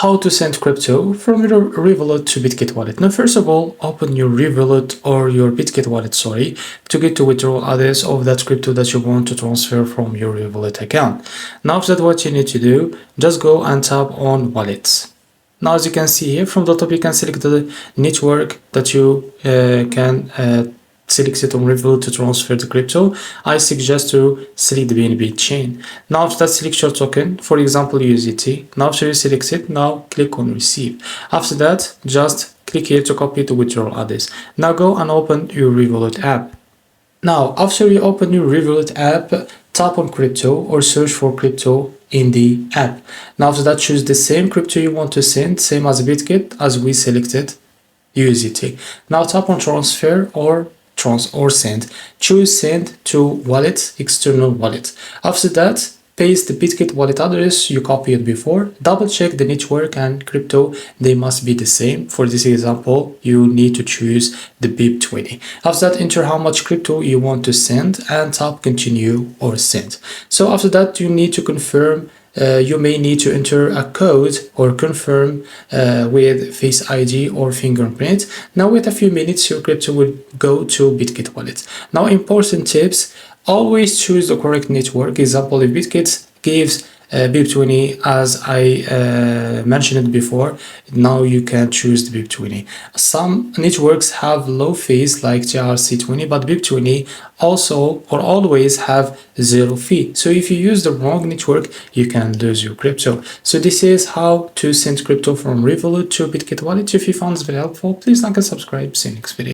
how to send crypto from your Revolut to Bitget Wallet. Now, first of all, open your Revolut or your Bitget Wallet, to get to withdraw address of that crypto that you want to transfer from your Revolut account. Now, after that, what you need to do, just go and tap on Wallets. Now, as you can see here from the top, you can select the network that you can select it on Revolut to transfer the crypto. I suggest to select the BNB chain. Now after that, select your token, for example USDT. Now after you select it, now click on receive. After that, just click here to copy the withdrawal address. Now go and open your Revolut app. Now after you open your Revolut app, tap on crypto or search for crypto in the app. Now after that, choose the same crypto you want to send, same as Bitget as we selected USDT. Now tap on transfer or send. Choose send to wallet, external wallet. After that, paste the Bitget wallet address you copied before. Double check the network and crypto, they must be the same. For this example, you need to choose the BIP20. After that, enter how much crypto you want to send and tap continue or send. So after that, you need to confirm. You may need to enter a code or confirm with Face ID or fingerprint. Now with a few minutes, your crypto will go to Bitget Wallet. Now important tips, always choose the correct network. Example, if Bitget gives BIP20 as I mentioned it before, now you can choose the BIP20. Some networks have low fees like TRC20, but BIP20 also or always have zero fee. So if you use the wrong network, you can lose your crypto. So this is how to send crypto from Revolut to Bitget Wallet. If you found this very helpful, please like and subscribe. See you next video.